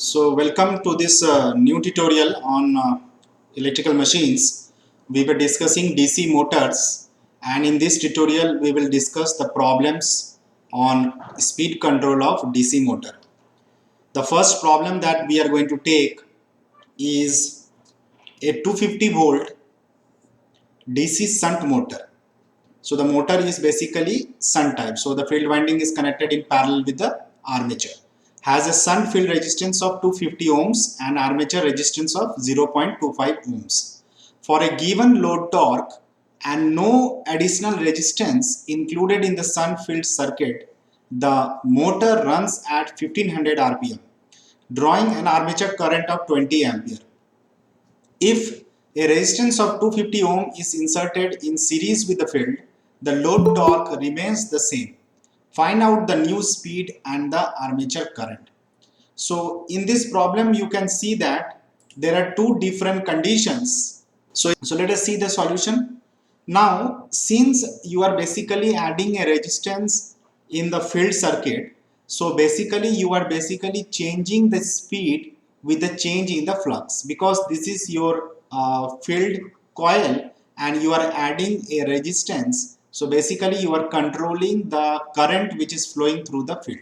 So welcome to this new tutorial on electrical machines. We were discussing DC motors, and in this tutorial we will discuss the problems on speed control of DC motor. The first problem that we are going to take is a 250 volt DC shunt motor. So the motor is basically shunt type. So the field winding is connected in parallel with the armature. Has a shunt field resistance of 250 ohms and armature resistance of 0.25 ohms. For a given load torque and no additional resistance included in the shunt field circuit, the motor runs at 1500 rpm, drawing an armature current of 20 ampere. If a resistance of 250 ohm is inserted in series with the field, the load torque remains the same. Find out the new speed and the armature current. So in this problem you can see that there are two different conditions. So let us see the solution. Now since you are basically adding a resistance in the field circuit, so basically you are changing the speed with the change in the flux, because this is your field coil and you are adding a resistance. So basically you are controlling the current which is flowing through the field,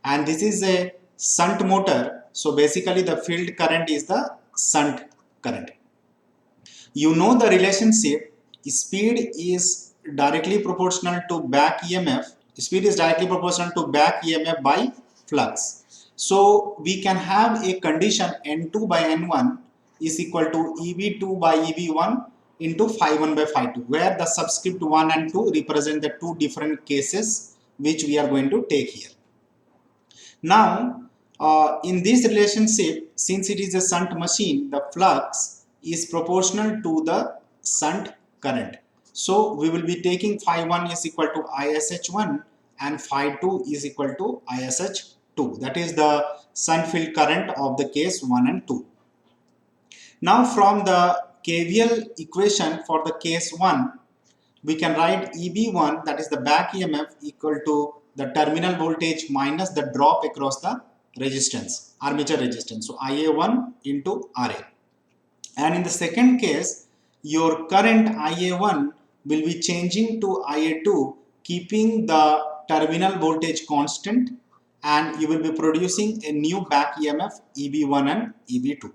and this is a shunt motor. So basically the field current is the shunt current. You know the relationship, speed is directly proportional to back EMF. Speed is directly proportional to back EMF by flux. So we can have a condition N2 by N1 is equal to EV2 by EV1 into phi1 by phi2, where the subscript 1 and 2 represent the two different cases which we are going to take here. Now in this relationship, since it is a shunt machine, the flux is proportional to the shunt current. So we will be taking phi1 is equal to ISH1 and phi2 is equal to ISH2. That is the shunt field current of the case 1 and 2. Now from the KVL equation for the case 1, we can write EB1, that is the back EMF, equal to the terminal voltage minus the drop across the resistance, armature resistance. So IA1 into RA. And in the second case, your current IA1 will be changing to IA2, keeping the terminal voltage constant, and you will be producing a new back EMF EB1 and EB2.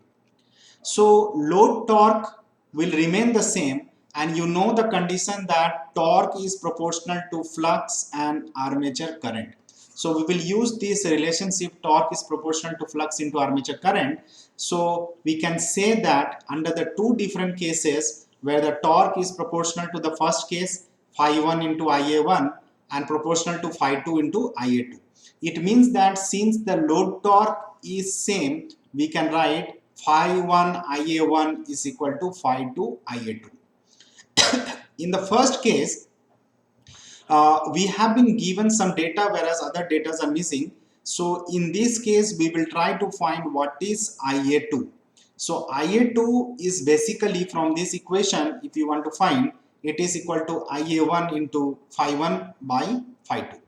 So load torque will remain the same, and you know the condition that torque is proportional to flux and armature current. So we will use this relationship, torque is proportional to flux into armature current. So we can say that under the two different cases where the torque is proportional to the first case, phi1 into IA1, and proportional to phi2 into IA2. It means that since the load torque is same, we can write phi1 IA1 is equal to phi2 IA2. In the first case, we have been given some data whereas other data are missing. So in this case, we will try to find what is IA2. So IA2 is basically from this equation, if you want to find, it is equal to IA1 into phi1 by phi2.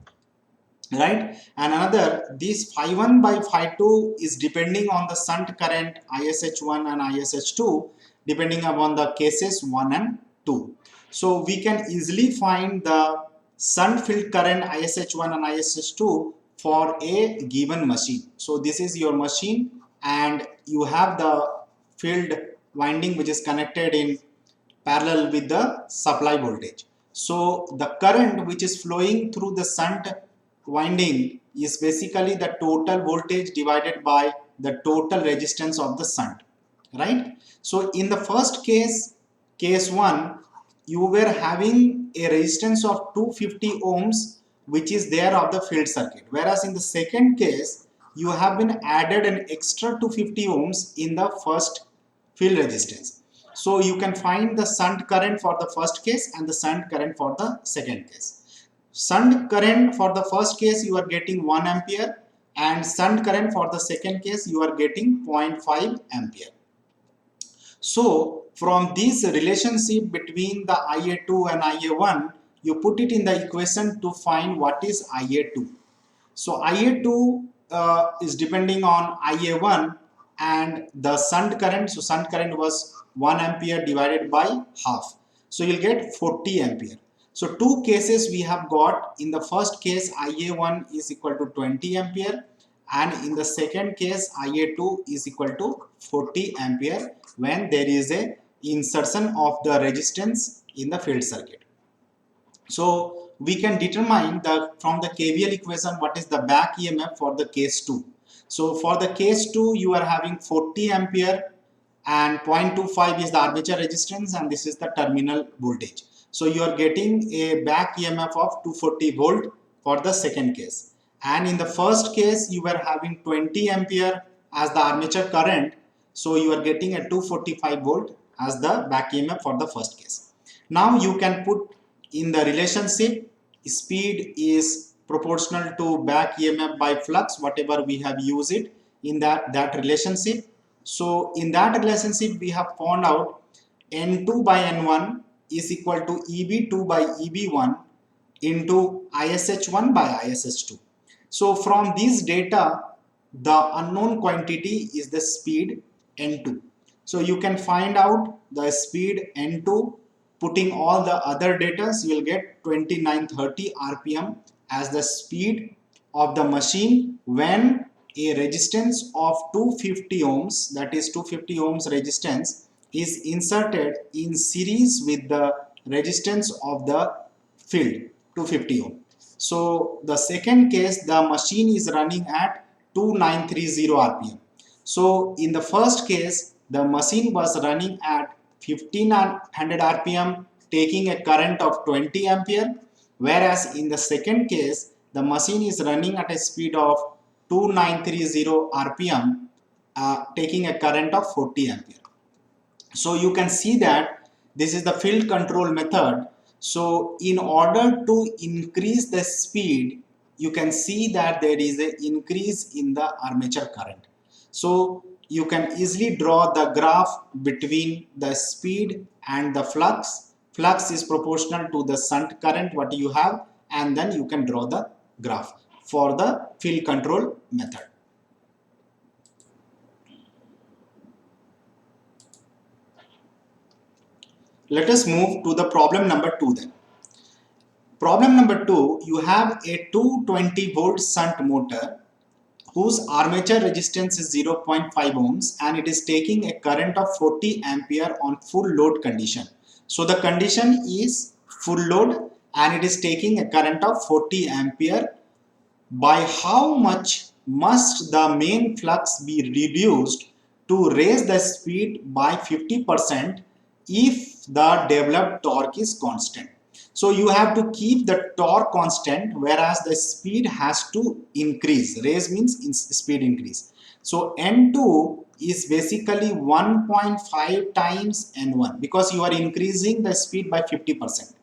Right, and another, this phi1 by phi2 is depending on the shunt current ISH1 and ISH2 depending upon the cases 1 and 2. So we can easily find the shunt field current ISH1 and ISH2 for a given machine. So this is your machine and you have the field winding which is connected in parallel with the supply voltage. So the current which is flowing through the shunt winding is basically the total voltage divided by the total resistance of the shunt, right? So in the first case, case 1, you were having a resistance of 250 ohms which is there of the field circuit, whereas in the second case you have been added an extra 250 ohms in the first field resistance. So you can find the shunt current for the first case and the shunt current for the second case. Shunt current for the first case you are getting 1 ampere and shunt current for the second case you are getting 0.5 ampere. So from this relationship between the IA2 and IA1, you put it in the equation to find what is IA2. So IA2 is depending on IA1 and the shunt current. So shunt current was 1 ampere divided by half. So you'll get 40 ampere. So two cases we have got. In the first case, IA1 is equal to 20 ampere, and in the second case, IA2 is equal to 40 ampere when there is a insertion of the resistance in the field circuit. So we can determine from the KVL equation what is the back EMF for the case 2. So for the case 2, you are having 40 ampere and 0.25 is the armature resistance, and this is the terminal voltage. So you are getting a back EMF of 240 volt for the second case. And in the first case, you were having 20 ampere as the armature current. So you are getting a 245 volt as the back EMF for the first case. Now you can put in the relationship, speed is proportional to back EMF by flux, whatever we have used it in that relationship. So in that relationship, we have found out N2 by N1 is equal to EB2 by EB1 into ISH1 by ISH2. So from these data, the unknown quantity is the speed N2. So you can find out the speed N2. Putting all the other data, you will get 2930 RPM as the speed of the machine when a resistance of 250 ohms, that is 250 ohms resistance, is inserted in series with the resistance of the field 250 ohm. So the second case, the machine is running at 2930 RPM. So in the first case, the machine was running at 1500 RPM taking a current of 20 ampere, whereas in the second case the machine is running at a speed of 2930 RPM taking a current of 40 ampere. So you can see that this is the field control method. So in order to increase the speed, you can see that there is an increase in the armature current. So you can easily draw the graph between the speed and the flux. Flux is proportional to the shunt current what you have, and then you can draw the graph for the field control method. Let us move to the problem number 2 then. Problem number 2, you have a 220 volt shunt motor whose armature resistance is 0.5 ohms and it is taking a current of 40 ampere on full load condition. So the condition is full load and it is taking a current of 40 ampere. By how much must the main flux be reduced to raise the speed by 50% if the developed torque is constant? So you have to keep the torque constant, whereas the speed has to increase. Raise means speed increase. So N2 is basically 1.5 times N1 because you are increasing the speed by 50%.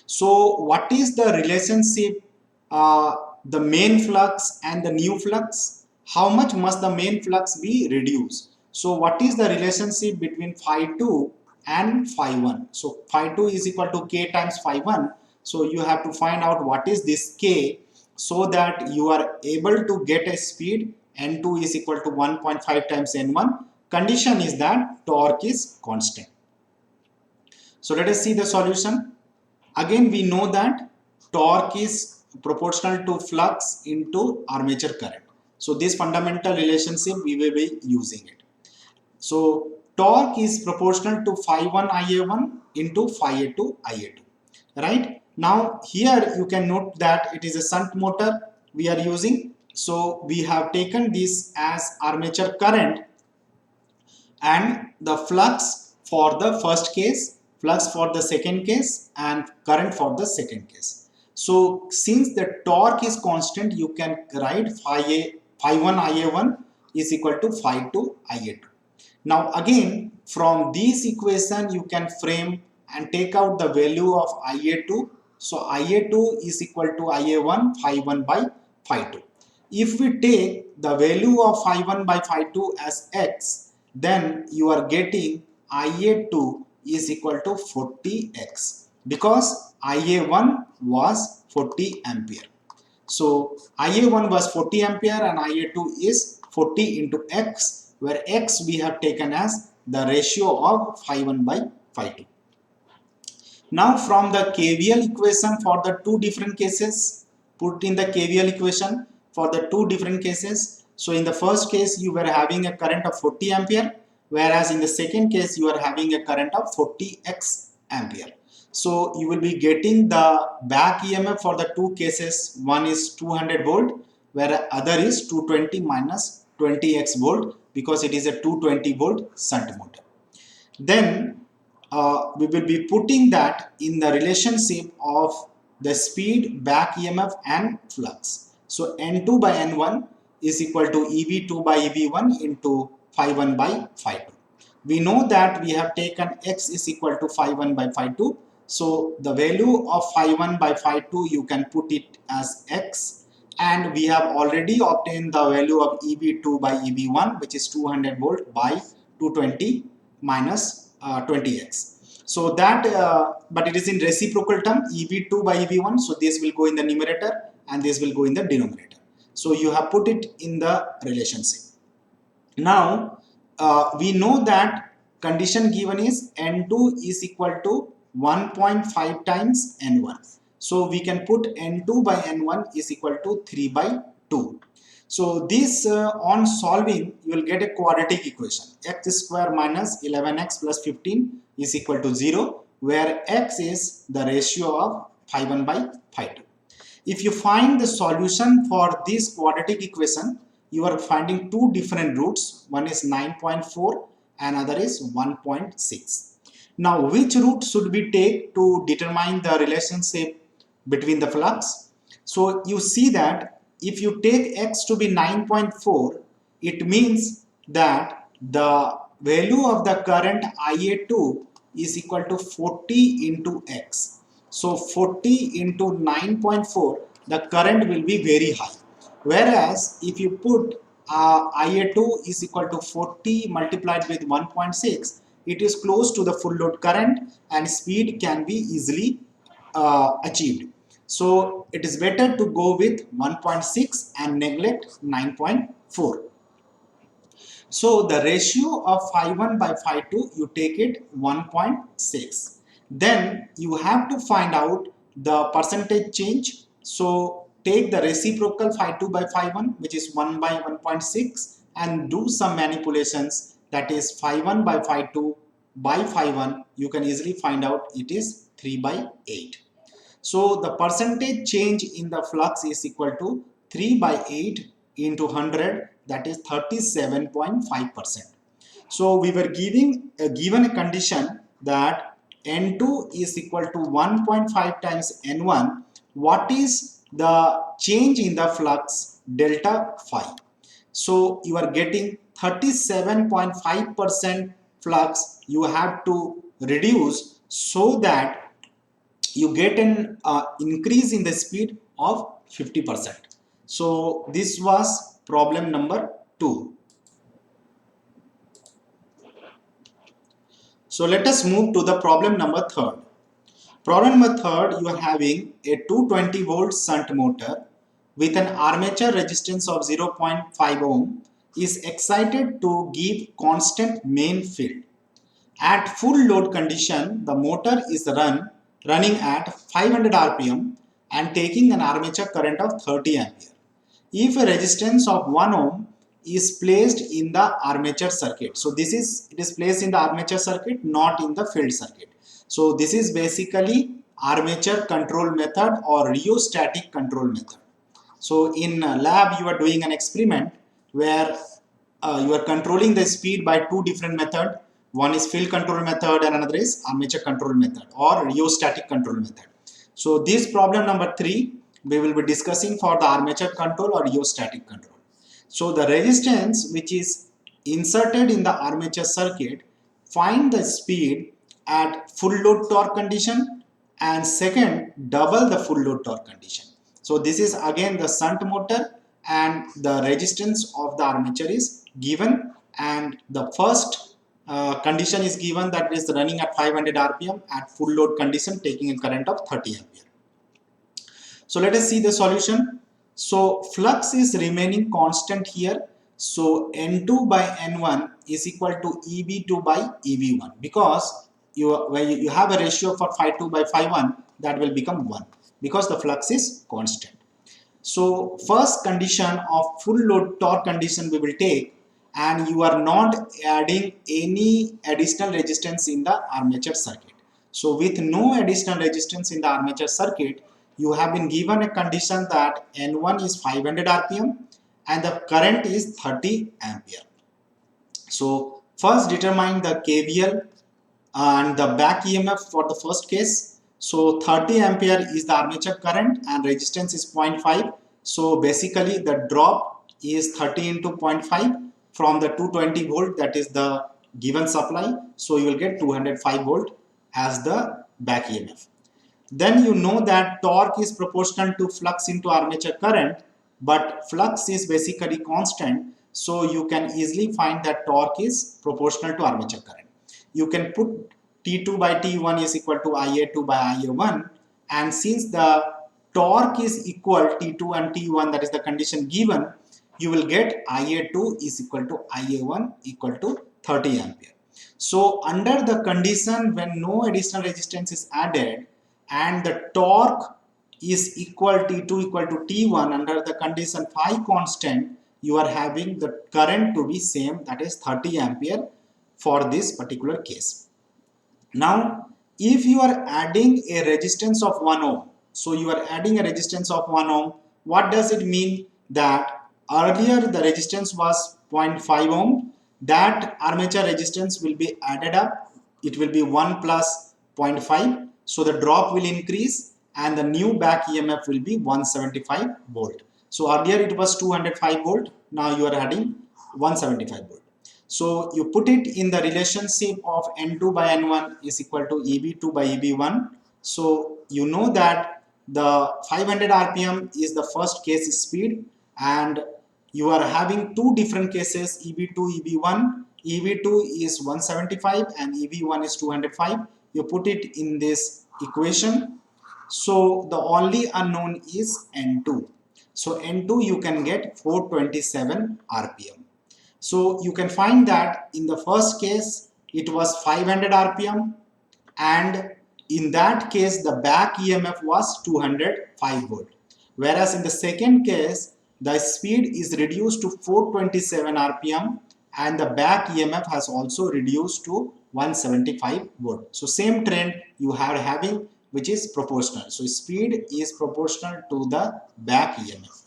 So what is the relationship, the main flux and the new flux? How much must the main flux be reduced? So what is the relationship between phi2 and phi1? So phi2 is equal to k times phi1. So you have to find out what is this k so that you are able to get a speed N2 is equal to 1.5 times N1. Condition is that torque is constant. So let us see the solution. Again, we know that torque is proportional to flux into armature current. So this fundamental relationship we will be using it. So torque is proportional to phi1 Ia1 into phi2 Ia2. Right? Now here you can note that it is a shunt motor we are using. So we have taken this as armature current and the flux for the first case, flux for the second case and current for the second case. So since the torque is constant, you can write phi1 Ia1 is equal to phi2 Ia2. Now again from this equation you can frame and take out the value of Ia2. So Ia2 is equal to Ia1 phi1 by phi2. If we take the value of phi1 by phi2 as x, then you are getting Ia2 is equal to 40x because Ia1 was 40 ampere. So IA1 was 40 ampere and IA2 is 40 into X, where X we have taken as the ratio of phi1 by phi2. Now from the KVL equation for the two different cases, put in the KVL equation for the two different cases. So in the first case you were having a current of 40 ampere, whereas in the second case you are having a current of 40x ampere. So you will be getting the back EMF for the two cases. One is 200 volt, where other is 220 minus 20x volt, because it is a 220 volt shunt motor. Then we will be putting that in the relationship of the speed, back EMF and flux. So N2 by N1 is equal to EV2 by EV1 into phi1 by phi2. We know that we have taken X is equal to phi1 by phi2. So the value of phi1 by phi2 you can put it as X, and we have already obtained the value of EV2 by EV1, which is 200 volt by 220 minus 20x. So that but it is in reciprocal term, EV2 by EV1, so this will go in the numerator and this will go in the denominator. So you have put it in the relationship. Now we know that condition given is N2 is equal to 1.5 times N1. So we can put N2 by N1 is equal to 3 by 2. So this on solving you will get a quadratic equation. X square minus 11x plus 15 is equal to 0, where x is the ratio of phi1 by phi2. If you find the solution for this quadratic equation, you are finding two different roots. One is 9.4 and other is 1.6. Now which root should we take to determine the relationship between the flux? So you see that if you take x to be 9.4, it means that the value of the current IA2 is equal to 40 into x. So 40 into 9.4, the current will be very high. Whereas if you put IA2 is equal to 40 multiplied with 1.6, it is close to the full load current and speed can be easily achieved. So it is better to go with 1.6 and neglect 9.4. So the ratio of phi1 by phi2, you take it 1.6. Then you have to find out the percentage change. So take the reciprocal phi2 by phi1, which is 1 by 1.6, and do some manipulations, that is phi1 by phi2 by phi1. You can easily find out it is 3 by 8. So the percentage change in the flux is equal to 3 by 8 into 100, that is 37.5%. So we were given a condition that N2 is equal to 1.5 times N1. What is the change in the flux? Delta phi. So you are getting 37.5% flux you have to reduce, so that you get an increase in the speed of 50%. So this was problem number 2. So let us move to the problem number 3. Problem number 3, you are having a 220 volt shunt motor with an armature resistance of 0.5 ohm is excited to give constant main field. At full load condition, the motor is running at 500 rpm and taking an armature current of 30 ampere. If a resistance of 1 ohm is placed in the armature circuit, so it is placed in the armature circuit, not in the field circuit. So this is basically armature control method or rheostatic control method. So in lab you are doing an experiment where you are controlling the speed by two different methods. One is field control method and another is armature control method or rheostatic control method. So this problem number 3 we will be discussing for the armature control or rheostatic control. So the resistance which is inserted in the armature circuit, find the speed at full load torque condition, and second, double the full load torque condition. So this is again the shunt motor and the resistance of the armature is given, and the first condition is given, that is running at 500 rpm at full load condition taking a current of 30 ampere. So let us see the solution. So flux is remaining constant here. So N2 by N1 is equal to EB2 by EB1, because when you have a ratio for phi2 by phi1, that will become 1 because the flux is constant. So first condition of full load torque condition we will take, and you are not adding any additional resistance in the armature circuit. So with no additional resistance in the armature circuit, you have been given a condition that N1 is 500 RPM and the current is 30 ampere. So first determine the KVL and the back EMF for the first case. So 30 ampere is the armature current and resistance is 0.5. So basically the drop is 30 into 0.5 from the 220 volt, that is the given supply. So you will get 205 volt as the back EMF. Then you know that torque is proportional to flux into armature current, but flux is basically constant, so you can easily find that torque is proportional to armature current. You can put T2 by T1 is equal to IA2 by IA1, and since the torque is equal T2 and T1, that is the condition given, you will get IA2 is equal to IA1 equal to 30 ampere. So under the condition when no additional resistance is added and the torque is equal T2 equal to T1, under the condition phi constant, you are having the current to be same, that is 30 ampere for this particular case. Now if you are adding a resistance of 1 ohm, so you are adding a resistance of 1 ohm, what does it mean? That earlier the resistance was 0.5 ohm, that armature resistance will be added up, it will be 1 plus 0.5, so the drop will increase and the new back EMF will be 175 volt. So earlier it was 205 volt, now you are adding 175 volt. So you put it in the relationship of N2 by N1 is equal to EB2 by EB1. So you know that the 500 RPM is the first case speed, and you are having two different cases, EB2, EB1. EB2 is 175 and EB1 is 205. You put it in this equation. So the only unknown is N2. So N2 you can get 427 RPM. So you can find that in the first case it was 500 RPM, and in that case the back EMF was 205 volt. Whereas in the second case the speed is reduced to 427 RPM and the back EMF has also reduced to 175 volt. So same trend you are having, which is proportional. So speed is proportional to the back EMF.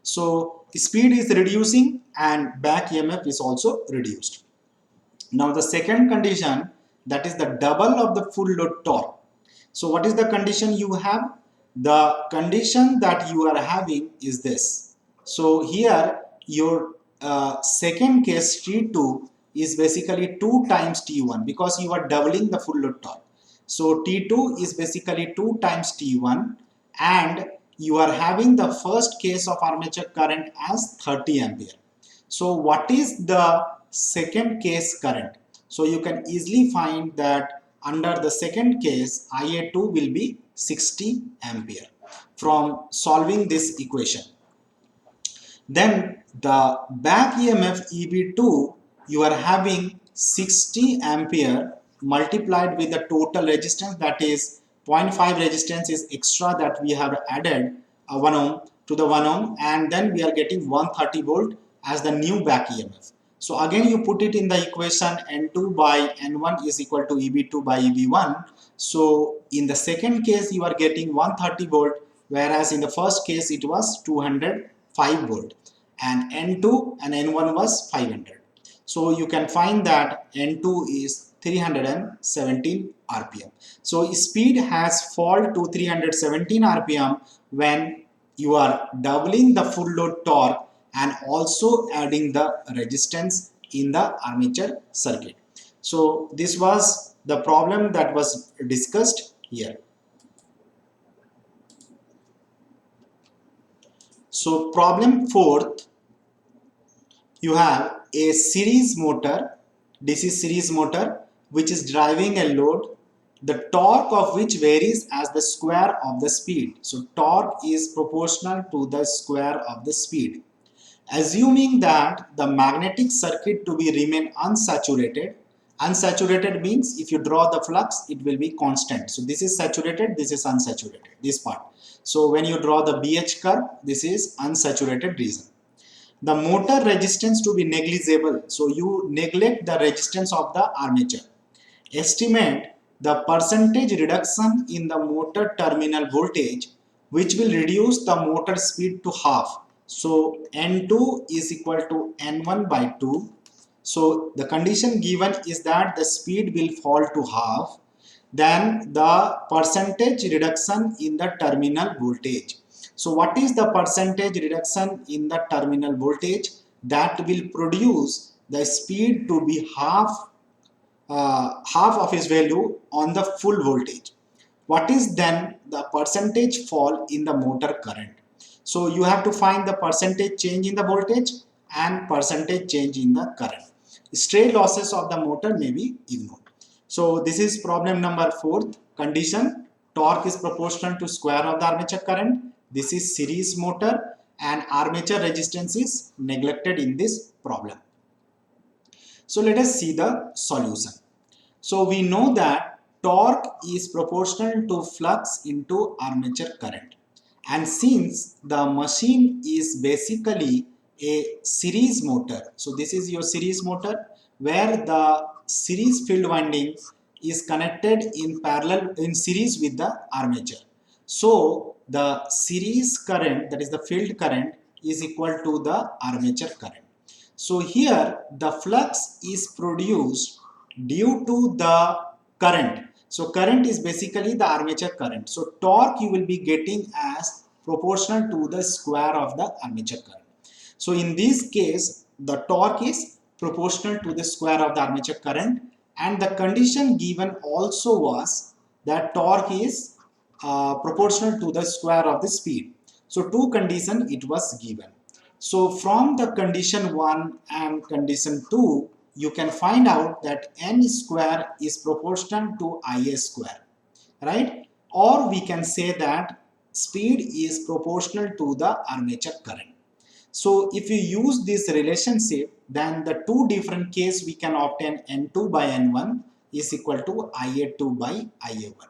So speed is reducing and back EMF is also reduced. Now the second condition, that is the double of the full load torque. So what is the condition you have? The condition that you are having is this. So here your second case T2 is basically 2 times T1 because you are doubling the full load torque. So T2 is basically 2 times T1, and you are having the first case of armature current as 30 ampere. So what is the second case current? So you can easily find that under the second case IA2 will be 60 ampere from solving this equation. Then the back EMF EB2, you are having 60 ampere multiplied with the total resistance, that is 0.5 resistance is extra that we have added 1 ohm to the 1 ohm, and then we are getting 130 volt as the new back EMF. So again you put it in the equation, N2 by N1 is equal to EB2 by EB1. So in the second case you are getting 130 volt, whereas in the first case it was 205 volt, and N2 and N1 was 500. So you can find that N2 is 317 RPM. So speed has fallen to 317 RPM when you are doubling the full load torque and also adding the resistance in the armature circuit. So this was the problem that was discussed here. So problem fourth, you have a series motor, DC series motor, which is driving a load the torque of which varies as the square of the speed. So torque is proportional to the square of the speed. Assuming that the magnetic circuit to be remain unsaturated. Unsaturated means if you draw the flux, it will be constant. So this is saturated, this is unsaturated, this part. So when you draw the BH curve, this is unsaturated region. The motor resistance to be negligible. So you neglect the resistance of the armature. Estimate the percentage reduction in the motor terminal voltage, which will reduce the motor speed to half. So N2 is equal to N1 by 2. So the condition given is that the speed will fall to half. Then the percentage reduction in the terminal voltage. So what is the percentage reduction in the terminal voltage? That will produce the speed to be half of its value on the full voltage. What is then the percentage fall in the motor current? So you have to find the percentage change in the voltage and percentage change in the current. Stray losses of the motor may be ignored. So this is problem number 4th condition. Torque is proportional to square of the armature current. This is series motor and armature resistance is neglected in this problem. So let us see the solution. So we know that torque is proportional to flux into armature current. And since the machine is basically a series motor, so this is your series motor where the series field winding is connected in parallel in series with the armature. So the series current, that is the field current, is equal to the armature current. So here the flux is produced due to the current. So current is basically the armature current. So torque you will be getting as proportional to the square of the armature current. So in this case, the torque is proportional to the square of the armature current, and the condition given also was that torque is proportional to the square of the speed. So two conditions it was given. So from the condition 1 and condition 2, you can find out that n square is proportional to Ia square, right? Or we can say that speed is proportional to the armature current. So if you use this relationship, then the two different case we can obtain N2 by N1 is equal to Ia2 by Ia1.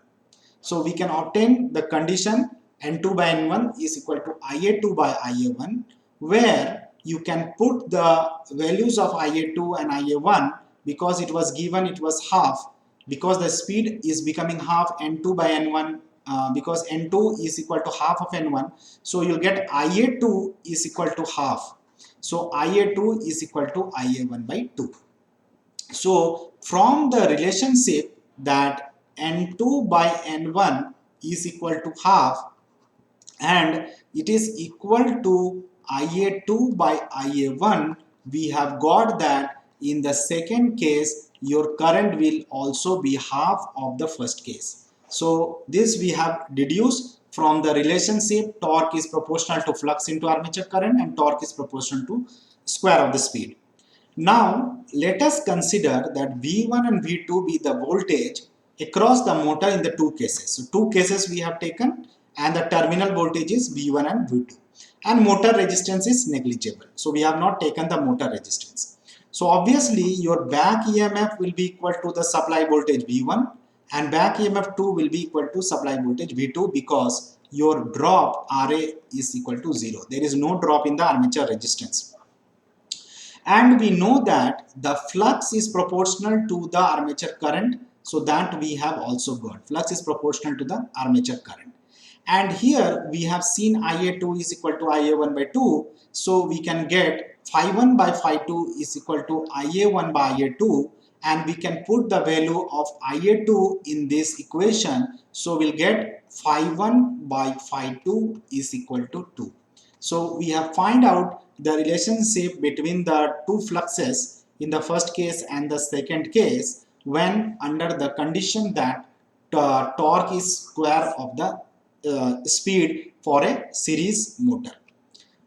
So we can obtain the condition N2 by N1 is equal to Ia2 by Ia1, where you can put the values of Ia2 and Ia1 because it was given it was half, because the speed is becoming half N2 by N1 because N2 is equal to half of N1. So you'll get Ia2 is equal to half. So Ia2 is equal to Ia1 by 2. So from the relationship that N2 by N1 is equal to half and it is equal to Ia2 by Ia1, we have got that in the second case your current will also be half of the first case. So this we have deduced from the relationship torque is proportional to flux into armature current and torque is proportional to square of the speed. Now let us consider that V1 and V2 be the voltage across the motor in the two cases. So two cases we have taken and the terminal voltage is V1 and V2 and motor resistance is negligible. So we have not taken the motor resistance. So obviously your back EMF will be equal to the supply voltage V1 and back EMF 2 will be equal to supply voltage V2 because your drop RA is equal to 0. There is no drop in the armature resistance. And we know that the flux is proportional to the armature current, so that we have also got flux is proportional to the armature current. And here we have seen Ia2 is equal to Ia1 by 2, so we can get phi1 by phi2 is equal to Ia1 by Ia2, and we can put the value of Ia2 in this equation, so we'll get phi1 by phi2 is equal to 2. So we have find out the relationship between the two fluxes in the first case and the second case when under the condition that torque is square of the speed for a series motor.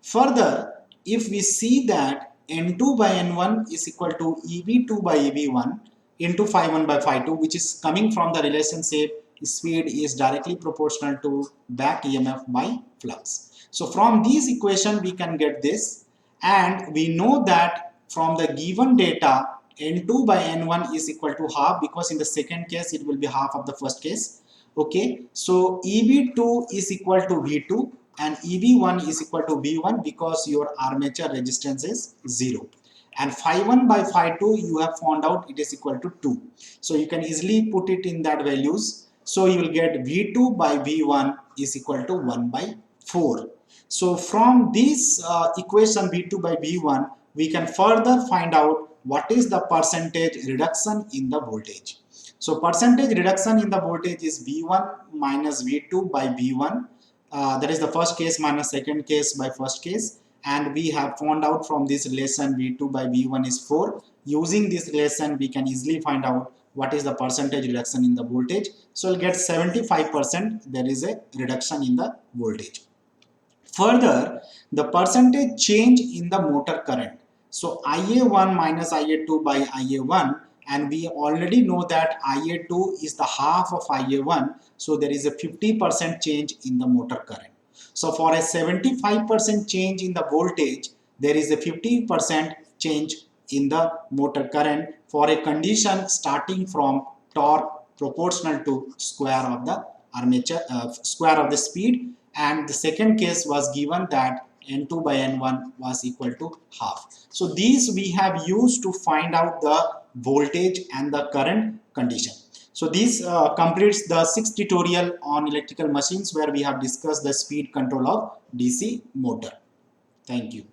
Further, if we see that N2 by N1 is equal to EV2 by EV1, into phi1 by phi2, which is coming from the relationship speed is directly proportional to back EMF by flux. So from this equation we can get this, and we know that from the given data N2 by N1 is equal to half, because in the second case it will be half of the first case. Okay, so EB2 is equal to V2 and EB1 is equal to V1 because your armature resistance is 0. And phi1 by phi2 you have found out it is equal to 2. So you can easily put it in that values. So you will get V2 by V1 is equal to 1 by 4. So from this equation V2 by V1, we can further find out what is the percentage reduction in the voltage. So percentage reduction in the voltage is V1 minus V2 by V1. That is the first case minus second case by first case. And we have found out from this relation V2 by V1 is 4. Using this relation, we can easily find out what is the percentage reduction in the voltage. So we'll get 75% there is a reduction in the voltage. Further, the percentage change in the motor current. So IA1 minus IA2 by IA1, and we already know that IA2 is the half of IA1, so there is a 50% change in the motor current. So for a 75% change in the voltage, there is a 50% change in the motor current for a condition starting from torque proportional to square of the armature, square of the speed. And the second case was given that N2 by N1 was equal to half. So these we have used to find out the voltage and the current condition. So this completes the 6th tutorial on electrical machines, where we have discussed the speed control of DC motor. Thank you.